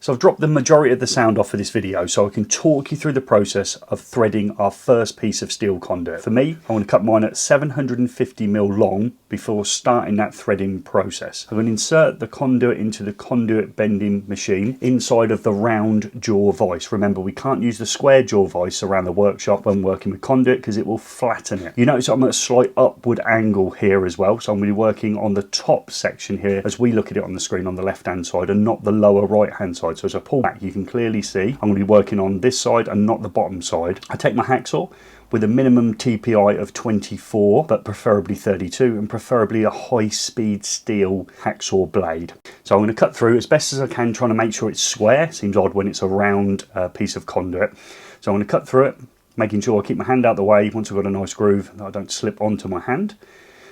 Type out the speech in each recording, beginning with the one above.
So I've dropped the majority of the sound off for this video so I can talk you through the process of threading our first piece of steel conduit. For me, I want to cut mine at 750mm long before starting that threading process. I'm going to insert the conduit into the conduit bending machine inside of the round jaw vise. Remember, we can't use the square jaw vise around the workshop when working with conduit because it will flatten it. You notice I'm at a slight upward angle here as well, so I'm going to be working on the top section here as we look at it on the screen on the left hand side and not the lower right hand side. So as I pull back, you can clearly see I'm going to be working on this side and not the bottom side. I take my hacksaw with a minimum TPI of 24, but preferably 32, and preferably a high-speed steel hacksaw blade. So I'm going to cut through as best as I can, trying to make sure it's square. Seems odd when it's a round piece of conduit. So I'm going to cut through it, making sure I keep my hand out the way once I've got a nice groove, that I don't slip onto my hand.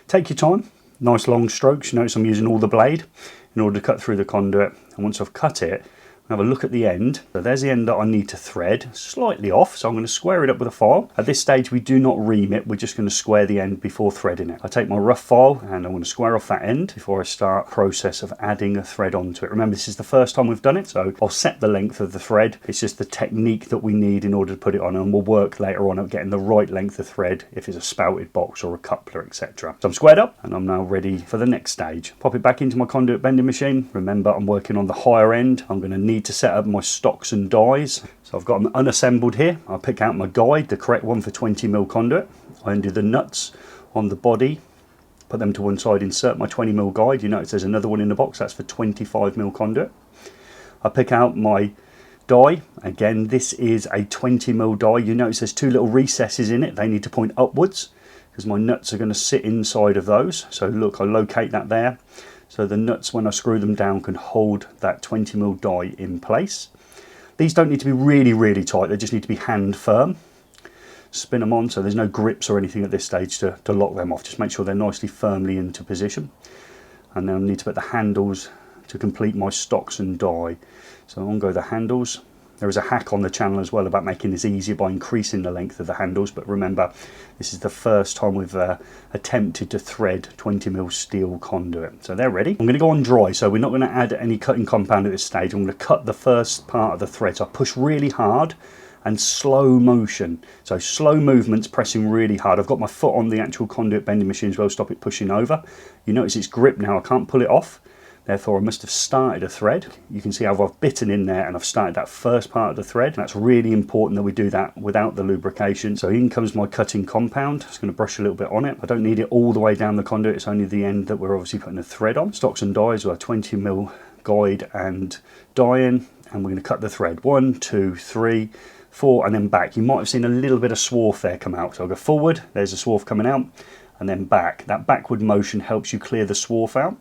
Take your time, nice long strokes. You notice I'm using all the blade in order to cut through the conduit, and once I've cut it, have a look at the end. So there's the end that I need to thread, slightly off, so I'm going to square it up with a file. At this stage we do not ream it, we're just going to square the end before threading it. I take my rough file and I'm going to square off that end before I start the process of adding a thread onto it. Remember, this is the first time we've done it, so I'll set the length of the thread. It's just the technique that we need in order to put it on, and we'll work later on at getting the right length of thread if it's a spouted box or a coupler, etc. So I'm squared up and I'm now ready for the next stage. Pop it back into my conduit bending machine. Remember, I'm working on the higher end. I'm going to need to set up my stocks and dies. So I've got them unassembled here. I'll pick out my guide, the correct one for 20mm conduit. I undo the nuts on the body, put them to one side, insert my 20mm guide. You notice there's another one in the box, that's for 25mm conduit. I pick out my die. Again, this is a 20mm die. You notice there's two little recesses in it. They need to point upwards because my nuts are going to sit inside of those. So look, I locate that there. So the nuts, when I screw them down, can hold that 20mm die in place. These don't need to be really, really tight. They just need to be hand firm. Spin them on so there's no grips or anything at this stage to lock them off. Just make sure they're nicely firmly into position. And then I need to put the handles to complete my stocks and die. So on go the handles. There is a hack on the channel as well about making this easier by increasing the length of the handles, but remember, this is the first time we've attempted to thread 20mm steel conduit. So they're ready. I'm going to go on dry, so we're not going to add any cutting compound at this stage. I'm going to cut the first part of the thread. So I push really hard and slow motion. So slow movements, pressing really hard. I've got my foot on the actual conduit bending machine as well, stop it pushing over. You notice it's gripped now, I can't pull it off. Therefore, I must have started a thread. You can see how I've bitten in there and I've started that first part of the thread. That's really important that we do that without the lubrication. So in comes my cutting compound. Just going to brush a little bit on it. I don't need it all the way down the conduit. It's only the end that we're obviously putting the thread on. Stocks and dies with a 20mm guide and die in. And we're going to cut the thread. 1, 2, 3, 4, and then back. You might have seen a little bit of swarf there come out. So I'll go forward. There's a swarf coming out. And then back. That backward motion helps you clear the swarf out.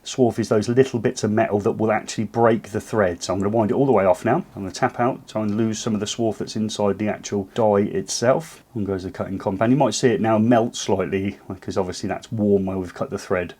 Swarf is those little bits of metal that will actually break the thread. So I'm going to wind it all the way off now. I'm going to tap out, try and lose some of the swarf that's inside the actual die itself. On goes the cutting compound. You might see it now melt slightly because obviously that's warm where we've cut the thread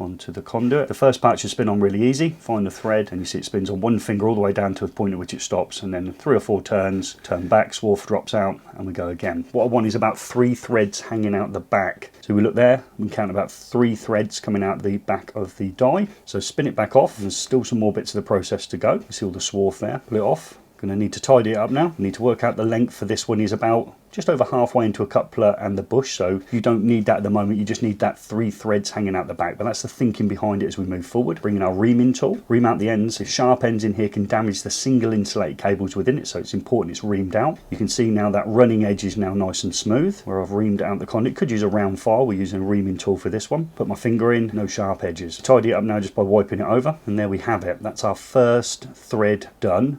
onto the conduit. The first part should spin on really easy. Find the thread and you see it spins on one finger all the way down to the point at which it stops, and then 3 or 4 turns, turn back, swarf drops out, and we go again. What I want is about 3 threads hanging out the back. So we look there, we count about 3 threads coming out the back of the die. So spin it back off. There's still some more bits of the process to go. You see all the swarf there. Pull it off. Going to need to tidy it up now. I need to work out the length for this one is about just over halfway into a coupler and the bush, so you don't need that at the moment. You just need that 3 threads hanging out the back, but that's the thinking behind it as we move forward. Bring in our reaming tool, ream out the ends. The sharp ends in here can damage the single insulated cables within it, so it's important it's reamed out. You can see now that running edge is now nice and smooth where I've reamed out the conduit. Could use a round file, we're using a reaming tool for this one. Put my finger in, no sharp edges. Tidy it up now just by wiping it over, and there we have it. That's our first thread done.